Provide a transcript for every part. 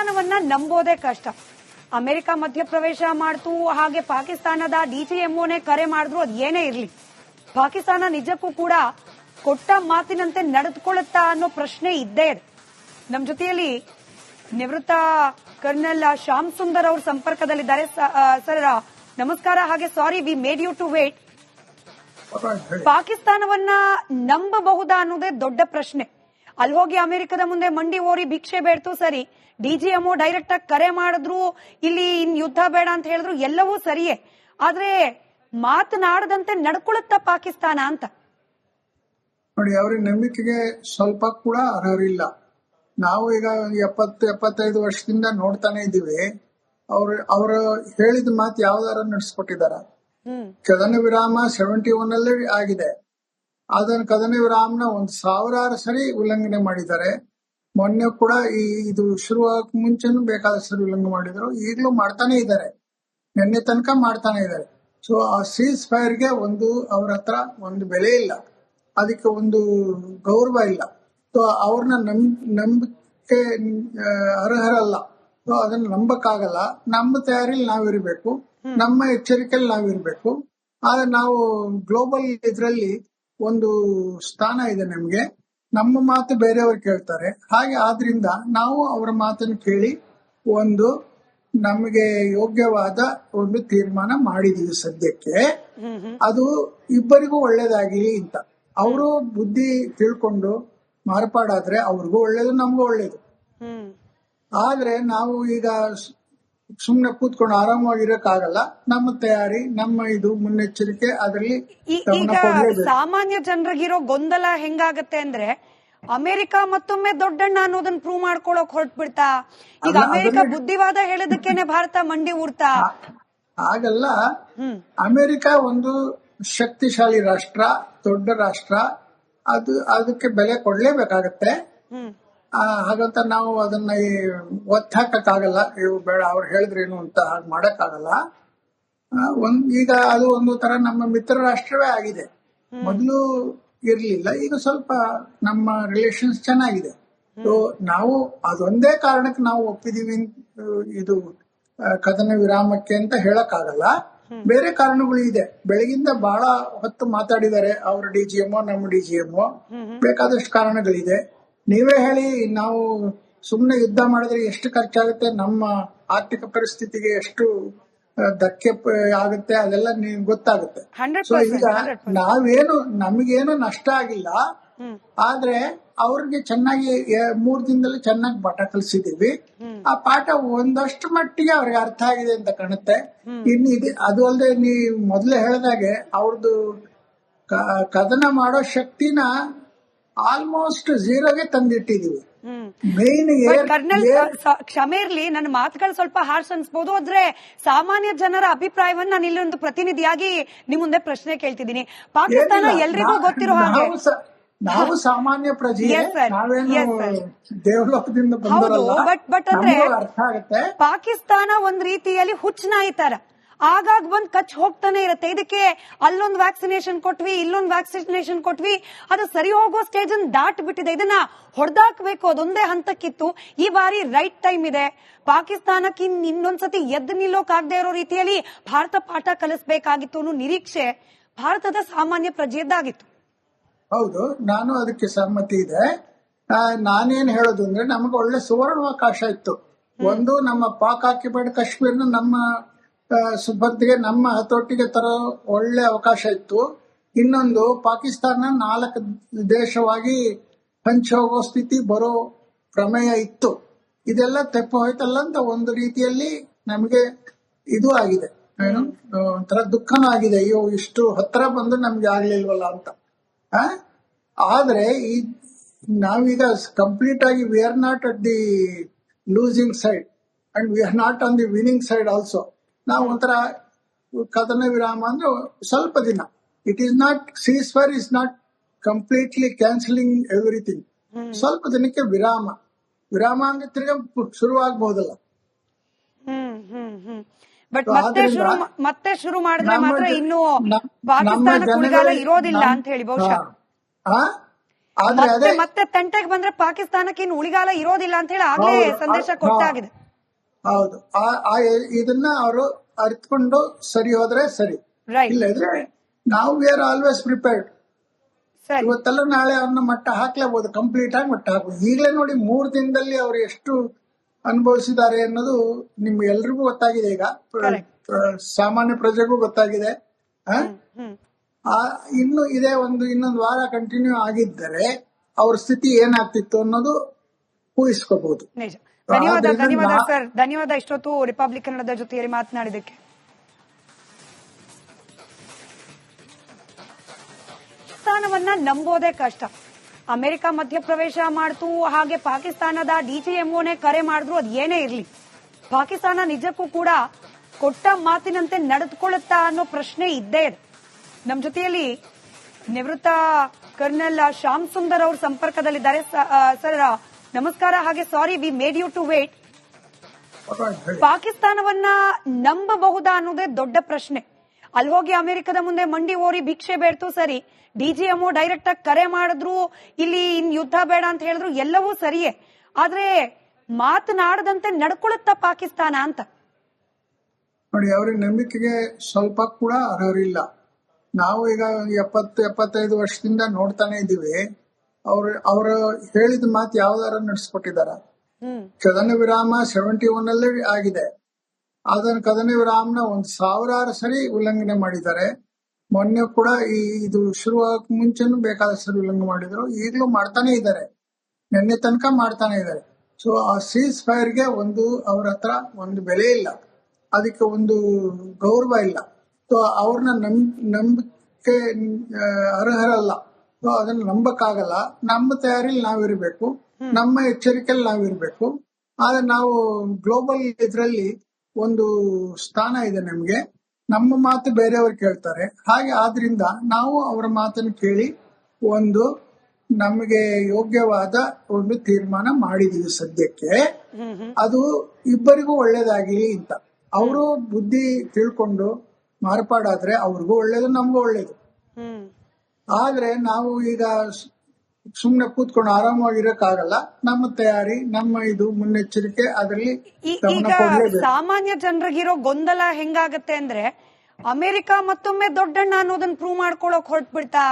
ಪಾಕಿಸ್ತಾನವನ್ನ ನಂಬೋದೇ ಕಷ್ಟ. ಅಮೆರಿಕ ಮಧ್ಯಪ್ರವೇಶ ಮಾಡ್ತು, ಹಾಗೆ ಪಾಕಿಸ್ತಾನದ ಡಿಜಿಎಂಒನೇ ಕರೆ ಮಾಡಿದ್ರು, ಅದ್ ಏನೇ ಇರ್ಲಿ, ಪಾಕಿಸ್ತಾನ ನಿಜಕ್ಕೂ ಕೂಡ ಕೊಟ್ಟ ಮಾತಿನಂತೆ ನಡೆದುಕೊಳ್ಳುತ್ತಾ ಅನ್ನೋ ಪ್ರಶ್ನೆ ಇದ್ದೇ ಇದೆ. ನಮ್ಮ ಜೊತೆಯಲ್ಲಿ ನಿವೃತ್ತ ಕರ್ನಲ್ ಶ್ಯಾಮ್ ಸುಂದರ್ ಅವರು ಸಂಪರ್ಕದಲ್ಲಿದ್ದಾರೆ. ಸರ್ ನಮಸ್ಕಾರ. ಹಾಗೆ sorry we made you to wait. ಪಾಕಿಸ್ತಾನವನ್ನ ನಂಬಬಹುದಾ ಅನ್ನೋದೇ ದೊಡ್ಡ ಪ್ರಶ್ನೆ. ಅಲ್ಲಿ ಹೋಗಿ ಅಮೆರಿಕದ ಮುಂದೆ ಮಂಡಿ ಓರಿ ಭಿಕ್ಷೆ ಬೇಡ್ತು ಸರಿ, ಡಿಜಿಎಂಒ ಡೈರೆಕ್ಟ್ ಆಗಿ ಕರೆ ಮಾಡಿದ್ರು, ಇಲ್ಲಿ ಇನ್ ಯುದ್ಧ ಬೇಡ ಅಂತ ಹೇಳಿದ್ರು, ಎಲ್ಲವೂ ಸರಿಯೇ. ಆದ್ರೆ ಮಾತನಾಡದಂತೆ ನಡ್ಕೊಳ್ಳುತ್ತಾ ಪಾಕಿಸ್ತಾನ ಅಂತ ನೋಡಿ, ಅವ್ರಿಗೆ ನಂಬಿಕೆಗೆ ಸ್ವಲ್ಪ ಕೂಡ ಅರ್ಹರಿಲ್ಲ. ನಾವು ಈಗ 70-75 ವರ್ಷದಿಂದ ನೋಡ್ತಾನೆ ಇದ್ದೀವಿ. ಅವರು ಹೇಳಿದ ಮಾತು ಯಾವ್ದಾರ ನಡೆಸ್ಕೊಟ್ಟಿದಾರ? ಕದನ ವಿರಾಮ 71 ಅಲ್ಲೇ ಆಗಿದೆ. ಅದನ್ನ ಕದನ ವಿರಾಮನ 1000 ಸರಿ ಉಲ್ಲಂಘನೆ ಮಾಡಿದ್ದಾರೆ. ಮೊನ್ನೆ ಕೂಡ ಇದು ಶುರುವಾಗಕ್ ಮುಂಚೆನೂ ಬೇಕಾದಷ್ಟು ಸರಿ ಉಲ್ಲಂಘನೆ ಮಾಡಿದ್ರು, ಈಗಲೂ ಮಾಡ್ತಾನೆ ಇದ್ದಾರೆ, ನಿನ್ನೆ ತನಕ ಮಾಡ್ತಾನೆ ಇದ್ದಾರೆ. ಸೊ ಆ ಸೀಸ್ ಫೈರ್ಗೆ ಅವ್ರ ಹತ್ರ ಒಂದು ಬೆಲೆ ಇಲ್ಲ, ಅದಕ್ಕೆ ಒಂದು ಗೌರವ ಇಲ್ಲ. ಸೊ ಅವ್ರನ್ನ ನಂಬಿಕೆ ಅರ್ಹರಲ್ಲ. ಸೊ ಅದನ್ನ ನಂಬಕ್ಕಾಗಲ್ಲ. ನಮ್ಮ ತಯಾರಿಯಲ್ಲಿ ನಾವಿರ್ಬೇಕು, ನಮ್ಮ ಎಚ್ಚರಿಕೆಯಲ್ಲಿ ನಾವಿರ್ಬೇಕು. ಆದ್ರೆ ನಾವು ಗ್ಲೋಬಲ್ ಇದ್ರಲ್ಲಿ ಒಂದು ಸ್ಥಾನ ಇದೆ ನಮ್ಗೆ, ನಮ್ಮ ಮಾತು ಬೇರೆಯವರು ಕೇಳ್ತಾರೆ. ಹಾಗೆ ಆದ್ರಿಂದ ನಾವು ಅವರ ಮಾತನ್ನು ಕೇಳಿ ಒಂದು ನಮಗೆ ಯೋಗ್ಯವಾದ ಒಂದು ತೀರ್ಮಾನ ಮಾಡಿದೀವಿ ಸದ್ಯಕ್ಕೆ. ಅದು ಇಬ್ಬರಿಗೂ ಒಳ್ಳೇದಾಗಿಲಿ ಅಂತ. ಅವರು ಬುದ್ಧಿ ತಿಳ್ಕೊಂಡು ಮಾರ್ಪಾಡಾದ್ರೆ ಅವ್ರಿಗೂ ಒಳ್ಳೇದು, ನಮಗೂ ಒಳ್ಳೇದು. ಆದ್ರೆ ನಾವು ಈಗ ಸುಮ್ನೆ ಕೂತ್ಕೊಂಡು ಆರಾಮವಾಗಿರಕ್ಕಾಗಲ್ಲ. ನಮ್ಮ ತಯಾರಿ, ನಮ್ಮ ಇದು ಮುನ್ನೆಚ್ಚರಿಕೆ ಅದರಲ್ಲಿ ಸಾಮಾನ್ಯ ಜನರಿಗಿರೋ ಗೊಂದಲ ಹೆಂಗಾಗತ್ತೆ ಅಂದ್ರೆ, ಅಮೆರಿಕ ಮತ್ತೊಮ್ಮೆ ದೊಡ್ಡಣ್ಣ ಅನ್ನೋದನ್ನ ಪ್ರೂವ್ ಮಾಡ್ಕೊಳಕ್ ಹೊರಟ್ಬಿಡ್ತಾ. ಈಗ ಅಮೆರಿಕ ಬುದ್ಧಿವಾದ ಹೇಳೋದಕ್ಕೇನೆ ಭಾರತ ಮಂಡಿ ಊರ್ತಾ? ಆಗಲ್ಲ. ಅಮೆರಿಕ ಒಂದು ಶಕ್ತಿಶಾಲಿ ರಾಷ್ಟ್ರ, ದೊಡ್ಡ ರಾಷ್ಟ್ರ. ಅದಕ್ಕೆ ಬೆಲೆ ಕೊಡ್ಲೇಬೇಕಾಗತ್ತೆ. ಹಾಗಂತ ನಾವು ಅದನ್ನ ಒತ್ತಾಕಕ್ಕಾಗಲ್ಲ. ಇವು ಬೇಡ, ಅವ್ರು ಹೇಳಿದ್ರೇನು ಅಂತ ಹಾಗೆ ಮಾಡಕ್ಕಾಗಲ್ಲ. ಈಗ ಅದು ಒಂದು ತರ ನಮ್ಮ ಮಿತ್ರ ರಾಷ್ಟ್ರವೇ ಆಗಿದೆ. ಮೊದಲು ಇರ್ಲಿಲ್ಲ, ಈಗ ಸ್ವಲ್ಪ ನಮ್ಮ ರಿಲೇಷನ್ಸ್ ಚೆನ್ನಾಗಿದೆ. ಸೊ ನಾವು ಅದೊಂದೇ ಕಾರಣಕ್ಕೆ ನಾವು ಒಪ್ಪಿದೀವಿ ಇದು ಕದನ ವಿರಾಮಕ್ಕೆ ಅಂತ ಹೇಳಕ್ಕಾಗಲ್ಲ. ಬೇರೆ ಕಾರಣಗಳು ಇದೆ. ಬೆಳಗಿಂದ ಬಹಳ ಹೊತ್ತು ಮಾತಾಡಿದ್ದಾರೆ ಅವ್ರ ಡಿಜಿಎಂಒ, ನಮ್ಮ ಡಿಜಿಎಂಒ. ಬೇಕಾದಷ್ಟು ಕಾರಣಗಳಿದೆ. ನೀವೇ ಹೇಳಿ, ನಾವು ಸುಮ್ನೆ ಯುದ್ಧ ಮಾಡಿದ್ರೆ ಎಷ್ಟು ಖರ್ಚಾಗುತ್ತೆ, ನಮ್ಮ ಆರ್ಥಿಕ ಪರಿಸ್ಥಿತಿಗೆ ಎಷ್ಟು ಧಕ್ಕೆ ಆಗುತ್ತೆ, ಅದೆಲ್ಲ ನಿಮ್ಗೆ ಗೊತ್ತಾಗುತ್ತೆ. ಸೊ ಈಗ ನಮಗೇನು ನಷ್ಟ ಆಗಿಲ್ಲ. ಆದ್ರೆ ಅವ್ರಿಗೆ ಚೆನ್ನಾಗಿ 3 ದಿನದಲ್ಲಿ ಚೆನ್ನಾಗಿ ಪಾಠ ಕಲಿಸಿದೀವಿ. ಆ ಪಾಠ ಒಂದಷ್ಟು ಮಟ್ಟಿಗೆ ಅವ್ರಿಗೆ ಅರ್ಥ ಆಗಿದೆ ಅಂತ ಕಾಣುತ್ತೆ. ಇನ್ನು ಅದು ಅಲ್ಲದೆ ನೀವು ಮೊದಲೇ ಹೇಳಿದಾಗೆ ಅವ್ರದ್ದು ಕದನ ಮಾಡೋ ಶಕ್ತಿನ ಆಲ್ಮೋಸ್ಟ್ ಝೀರೋಗೆ ತಂದಿಟ್ಟಿದೀವಿ. ಕರ್ನಲ್ ಕ್ಷಮೆ ಇರ್ಲಿ, ನನ್ನ ಮಾತುಗಳು ಸ್ವಲ್ಪ ಹಾರ್ಷ್ ಅನ್ಸ್ಬೋದು. ಆದ್ರೆ ಸಾಮಾನ್ಯ ಜನರ ಅಭಿಪ್ರಾಯವನ್ನ ನಾನು ಇಲ್ಲೊಂದು ಪ್ರತಿನಿಧಿಯಾಗಿ ನಿಮ್ ಮುಂದೆ ಪ್ರಶ್ನೆ ಕೇಳ್ತಿದ್ದೀನಿ. ಪಾಕಿಸ್ತಾನ ಎಲ್ರಿಗೂ ಗೊತ್ತಿರೋ ಹಾಗೆ ನಾವು ಸಾಮಾನ್ಯ ಪ್ರಜೆ, ನಾವೇನು ದೇವಲೋಕದಿಂದ ಬಂದವರಲ್ಲ. ಬಟ್ ಅಂದ್ರೆ ಅರ್ಥ ಆಗುತ್ತೆ. ಪಾಕಿಸ್ತಾನ ಒಂದ್ ರೀತಿಯಲ್ಲಿ ಹುಚ್ಚನಾಯಿ ತರ ಆಗಾಗ ಬಂದ್ ಕಚ್ ಹೋಗ್ತಾನೆ ಇರುತ್ತೆ. ಇದಕ್ಕೆ ಅಲ್ಲೊಂದು ವ್ಯಾಕ್ಸಿನೇಷನ್ ಕೊಟ್ವಿ, ಇಲ್ಲೊಂದು ವ್ಯಾಕ್ಸಿನೇಷನ್ ಕೊಟ್ವಿ, ಅದು ಸರಿ ಹೋಗೋ ಸ್ಟೇಜ್ ಅನ್ನು ದಾಟ್ ಬಿಟ್ಟಿದೆ. ಇದನ್ನ ಹೊಡೆದಾಕ್ಬೇಕು, ಅದೊಂದೇ ಹಂತಕ್ಕಿತ್ತು. ಈ ಬಾರಿ ರೈಟ್ ಟೈಮ್ ಇದೆ. ಪಾಕಿಸ್ತಾನಕ್ಕೆ ಇನ್ನೊಂದ್ಸತಿ ಎದ್ದು ನಿಲ್ಲೋಕಾಗದೆ ಇರೋ ರೀತಿಯಲ್ಲಿ ಭಾರತ ಪಾಠ ಕಲಿಸಬೇಕಾಗಿತ್ತು ಅನ್ನೋ ನಿರೀಕ್ಷೆ ಭಾರತದ ಸಾಮಾನ್ಯ ಪ್ರಜೆಯದ್ದಾಗಿತ್ತು. ಹೌದು, ನಾನು ಅದಕ್ಕೆ ಸಮ್ಮತಿ ಇದೆ. ನಾನೇನ್ ಹೇಳೋದು ಅಂದ್ರೆ, ನಮಗೆ ಒಳ್ಳೆ ಸುವರ್ಣಾವಕಾಶ ಇತ್ತು. ಒಂದು, ನಮ್ಮ ಪಾಕ್ ಆಕ್ಯುಪೈಡ್ ಕಾಶ್ಮೀರ್ನ ನಮ್ಮ ಸುಬಂದಿಗೆ, ನಮ್ಮ ಹತೋಟಿಗೆ ತರೋ ಒಳ್ಳೆ ಅವಕಾಶ ಇತ್ತು. ಇನ್ನೊಂದು, ಪಾಕಿಸ್ತಾನ 4 ದೇಶವಾಗಿ ಹಂಚೋಗೋ ಸ್ಥಿತಿ ಬರೋ ಪ್ರಮೇಯ ಇತ್ತು. ಇದೆಲ್ಲ ತೆಪ್ಪು ಹೋಯ್ತಲ್ಲ ಅಂತ ಒಂದು ರೀತಿಯಲ್ಲಿ ನಮಗೆ ಇದು ಆಗಿದೆ, ಒಂಥರ ದುಃಖನೂ ಆಗಿದೆ. ಅಯ್ಯೋ, ಇಷ್ಟು ಹತ್ರ ಬಂದು ನಮ್ಗೆ ಆಗ್ಲಿಲ್ವಲ್ಲ ಅಂತ. ಆದ್ರೆ ನಾವೀಗ ಕಂಪ್ಲೀಟ್ ಆಗಿ we are not at the losing side and we are not on the winning side also. ನಾವು ಒಂಥರ ಕದನ ವಿರಾಮ ಅಂದ್ರೆ ಸ್ವಲ್ಪ ದಿನ, it is not seize fire, is not completely cancelling everything. ಸ್ವಲ್ಪ ದಿನಕ್ಕೆ ವಿರಾಮ ಅಂದ್ರೆ ತಿರ್ಗಾ ಶುರುವಾಗಬಹುದಲ್ಲ. ಬಟ್ ಮತ್ತೆ ಶುರು ಮಾಡಿದ್ರೆ ಮಾತ್ರ ಇನ್ನು ಪಾಕಿಸ್ತಾನ ಕುಣಿಗಾಲ ಇರೋದಿಲ್ಲ ಅಂತ ಹೇಳಿ ಬಹುಶಃ ಆದ್ರೆ ಅದೇ ಮತ್ತೆ ತಂಟೆಗೆ ಬಂದ್ರೆ ಪಾಕಿಸ್ತಾನಕ್ಕೆ ಇನ್ನು ಉಳಿಗಾಲ ಇರೋದಿಲ್ಲ ಅಂತ ಹೇಳಿ ಆಗ್ಲೇ ಸಂದೇಶ ಕೊಟ್ಟಾಗಿದೆ. ಹೌದು, ಇದನ್ನ ಅವರು ಅರಿತುಕೊಂಡು ಸರಿ ಹೋದ್ರೆ ಸರಿ, ಇಲ್ಲದ್ರೆ ನಾವು ವಿ ಆರ್ ಆಲ್ವೇಸ್ ಪ್ರಿಪೇರ್ಡ್. ಇವತ್ತೆಲ್ಲ ನಾಳೆ ಅವ್ರನ್ನ ಮಟ್ಟ ಹಾಕ್ಲೇಬಹುದು, ಕಂಪ್ಲೀಟ್ ಆಗಿ ಮಟ್ಟ ಹಾಕಬಹುದು. ಈಗಲೇ ನೋಡಿ 3 ದಿನದಲ್ಲಿ ಅವರು ಎಷ್ಟು ಅನುಭವಿಸಿದ್ದಾರೆ ಅನ್ನೋದು ನಿಮ್ಗೆ ಎಲ್ರಿಗೂ ಗೊತ್ತಾಗಿದೆ. ಈಗ ಸಾಮಾನ್ಯ ಪ್ರಜೆಗೂ ಗೊತ್ತಾಗಿದೆ. ಇನ್ನು ಇದೇ ಇನ್ನೊಂದು ವಾರ ಕಂಟಿನ್ಯೂ ಆಗಿದ್ದರೆ ಅವ್ರ ಸ್ಥಿತಿ ಏನಾಗ್ತಿತ್ತು ಅನ್ನೋದು ಊಹಿಸ್ಕೋಬಹುದು. ಧನ್ಯವಾದ ಸರ್, ಧನ್ಯವಾದ ಇಷ್ಟೊತ್ತು ರಿಪಬ್ಲಿಕ್ ಕನ್ನಡದ ಜೊತೆಯಲ್ಲಿ ಮಾತನಾಡಿದಕ್ಕೆ. ಪಾಕಿಸ್ತಾನವನ್ನ ನಂಬೋದೇ ಕಷ್ಟ. ಅಮೆರಿಕ ಮಧ್ಯಪ್ರವೇಶ ಮಾಡ್ತು, ಹಾಗೆ ಪಾಕಿಸ್ತಾನದ ಡಿಜಿಎಂಒನೇ ಕರೆ ಮಾಡಿದ್ರು, ಅದ್ ಏನೇ ಇರ್ಲಿ, ಪಾಕಿಸ್ತಾನ ನಿಜಕ್ಕೂ ಕೂಡ ಕೊಟ್ಟ ಮಾತಿನಂತೆ ನಡೆದುಕೊಳ್ಳುತ್ತಾ ಅನ್ನೋ ಪ್ರಶ್ನೆ ಇದ್ದೇ ಇದೆ. ನಮ್ಮ ಜೊತೆಯಲ್ಲಿ ನಿವೃತ್ತ ಕರ್ನಲ್ ಶ್ಯಾಮ್ ಸುಂದರ್ ಅವರು ಸಂಪರ್ಕದಲ್ಲಿದ್ದಾರೆ. ಸರ್ ನಮಸ್ಕಾರ, ಹಾಗೆ sorry we made you to wait. ಪಾಕಿಸ್ತಾನವನ್ನ ನಂಬಬಹುದಾ ಅನ್ನೋದೇ ದೊಡ್ಡ ಪ್ರಶ್ನೆ. ಅಲ್ಲಿ ಹೋಗಿ ಅಮೆರಿಕದ ಮುಂದೆ ಮಂಡಿ ಓರಿ ಭಿಕ್ಷೆ ಬೇಡ್ತು ಸರಿ, ಡಿಜಿಎಂಒ ಡೈರೆಕ್ಟ್ ಆಗಿ ಕರೆ ಮಾಡಿದ್ರು, ಇಲ್ಲಿ ಯುದ್ಧ ಬೇಡ ಅಂತ ಹೇಳಿದ್ರು, ಎಲ್ಲವೂ ಸರಿಯೇ. ಆದ್ರೆ ಮಾತನಾಡದಂತೆ ನಡ್ಕೊಳ್ಳುತ್ತಾ ಪಾಕಿಸ್ತಾನ ಅಂತ ನೋಡಿ, ಅವ್ರಿಗೆ ನಂಬಿಕೆಗೆ ಸ್ವಲ್ಪ ಕೂಡ ಅರ್ಹರಿಲ್ಲ. ನಾವು ಈಗ 70-75 ವರ್ಷದಿಂದ ನೋಡ್ತಾನೆ ಇದ್ದೀವಿ. ಅವ್ರ ಹೇಳಿದ ಮಾತು ಯಾವ್ದಾರ ನಡೆಸ್ಕೊಟ್ಟಿದಾರ. ಕದನ ವಿರಾಮ 71 ಅಲ್ಲೇ ಆಗಿದೆ. ಅದನ್ನ ಕದನ ವಿರಾಮನ 1000 ಸರಿ ಉಲ್ಲಂಘನೆ ಮಾಡಿದ್ದಾರೆ. ಮೊನ್ನೆ ಕೂಡ ಇದು ಶುರುವಾಗಕ್ ಮುಂಚೆನೂ ಬೇಕಾದ ಸರಿ ಉಲ್ಲಂಘನೆ ಮಾಡಿದ್ರು, ಈಗಲೂ ಮಾಡ್ತಾನೆ ಇದ್ದಾರೆ, ನಿನ್ನೆ ತನಕ ಮಾಡ್ತಾನೆ ಇದ್ದಾರೆ. ಸೊ ಆ ಸೀಸ್ ಫೈರ್ಗೆ ಅವ್ರ ಹತ್ರ ಒಂದು ಬೆಲೆ ಇಲ್ಲ, ಅದಕ್ಕೆ ಒಂದು ಗೌರವ ಇಲ್ಲ. ಸೊ ಅವ್ರನ್ನ ನಂಬಿಕೆ ಅರ್ಹರಲ್ಲ. ಸೊ ಅದನ್ನ ನಂಬಕ್ಕಾಗಲ್ಲ. ನಮ್ಮ ತಯಾರಿಯಲ್ಲಿ ನಾವಿರ್ಬೇಕು, ನಮ್ಮ ಎಚ್ಚರಿಕೆಯಲ್ಲಿ ನಾವಿರ್ಬೇಕು. ಆದ್ರೆ ನಾವು ಗ್ಲೋಬಲ್ ಇದ್ರಲ್ಲಿ ಒಂದು ಸ್ಥಾನ ಇದೆ ನಮ್ಗೆ. ನಮ್ಮ ಮಾತು ಬೇರೆಯವರು ಕೇಳ್ತಾರೆ. ಹಾಗೆ ಆದ್ರಿಂದ ನಾವು ಅವರ ಮಾತನ್ನು ಕೇಳಿ ನಮಗೆ ಯೋಗ್ಯವಾದ ಒಂದು ತೀರ್ಮಾನ ಮಾಡಿದೀವಿ ಸದ್ಯಕ್ಕೆ. ಅದು ಇಬ್ಬರಿಗೂ ಒಳ್ಳೇದಾಗಿಲಿ ಅಂತ. ಅವರು ಬುದ್ಧಿ ತಿಳ್ಕೊಂಡು ಮಾರ್ಪಾಡಾದ್ರೆ ಅವ್ರಿಗೂ ಒಳ್ಳೇದು, ನಮಗೂ ಒಳ್ಳೇದು. ಆದ್ರೆ ನಾವು ಈಗ ಸುಮ್ನೆ ಕೂತ್ಕೊಂಡು ಆರಾಮಾಗಿರಕ್ಕಾಗಲ್ಲ. ನಮ್ಮ ತಯಾರಿ, ನಮ್ಮ ಮುನ್ನೆಚ್ಚರಿಕೆ ಅದರಲ್ಲಿ ಸಾಮಾನ್ಯ ಜನರಿಗಿರೋ ಗೊಂದಲ ಹೆಂಗಾಗತ್ತೆ ಅಂದ್ರೆ, ಅಮೆರಿಕ ಮತ್ತೊಮ್ಮೆ ದೊಡ್ಡಣ್ಣ ಅನ್ನೋದನ್ನ ಪ್ರೂವ್ ಮಾಡ್ಕೊಳಕ್ ಹೊರಟ್ಬಿಡ್ತಾ.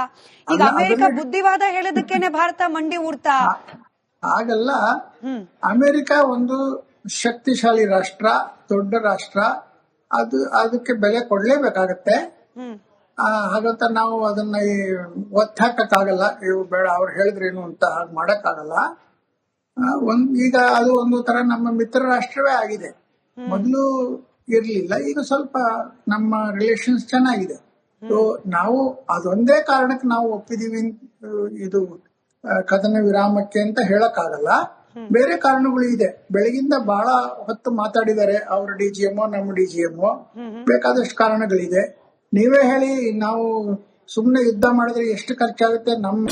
ಈಗ ಅಮೆರಿಕ ಬುದ್ಧಿವಾದ ಹೇಳೋದಕ್ಕೇನೆ ಭಾರತ ಮಂಡಿ ಊಡ್ತಾ. ಆಗಲ್ಲ. ಅಮೆರಿಕ ಒಂದು ಶಕ್ತಿಶಾಲಿ ರಾಷ್ಟ್ರ, ದೊಡ್ಡ ರಾಷ್ಟ್ರ. ಅದಕ್ಕೆ ಬೆಲೆ ಕೊಡ್ಲೇಬೇಕಾಗತ್ತೆ. ಹಾಗಂತ ನಾವು ಅದನ್ನ ಒತ್ತಾಕಕ್ಕಾಗಲ್ಲ. ಇವು ಬೇಡ, ಅವ್ರು ಹೇಳಿದ್ರೇನು ಅಂತ ಹಾಗೆ ಮಾಡಕ್ಕಾಗಲ್ಲ. ಈಗ ಅದು ಒಂದು ತರ ನಮ್ಮ ಮಿತ್ರ ರಾಷ್ಟ್ರವೇ ಆಗಿದೆ. ಮೊದಲು ಇರ್ಲಿಲ್ಲ, ಈಗ ಸ್ವಲ್ಪ ನಮ್ಮ ರಿಲೇಷನ್ಸ್ ಚೆನ್ನಾಗಿದೆ. ಸೊ ನಾವು ಅದೊಂದೇ ಕಾರಣಕ್ಕೆ ನಾವು ಒಪ್ಪಿದೀವಿ ಇದು ಕದನ ವಿರಾಮಕ್ಕೆ ಅಂತ ಹೇಳಕ್ಕಾಗಲ್ಲ. ಬೇರೆ ಕಾರಣಗಳು ಇದೆ. ಬೆಳಗಿಂದ ಬಹಳ ಹೊತ್ತು ಮಾತಾಡಿದ್ದಾರೆ ಅವ್ರ ಡಿಜಿಎಂಒ, ನಮ್ಮ ಡಿಜಿಎಂಒ. ಬೇಕಾದಷ್ಟು ಕಾರಣಗಳಿದೆ. ನೀವೇ ಹೇಳಿ, ನಾವು ಸುಮ್ನೆ ಯುದ್ಧ ಮಾಡಿದ್ರೆ ಎಷ್ಟು ಖರ್ಚಾಗುತ್ತೆ? ನಮ್ಮ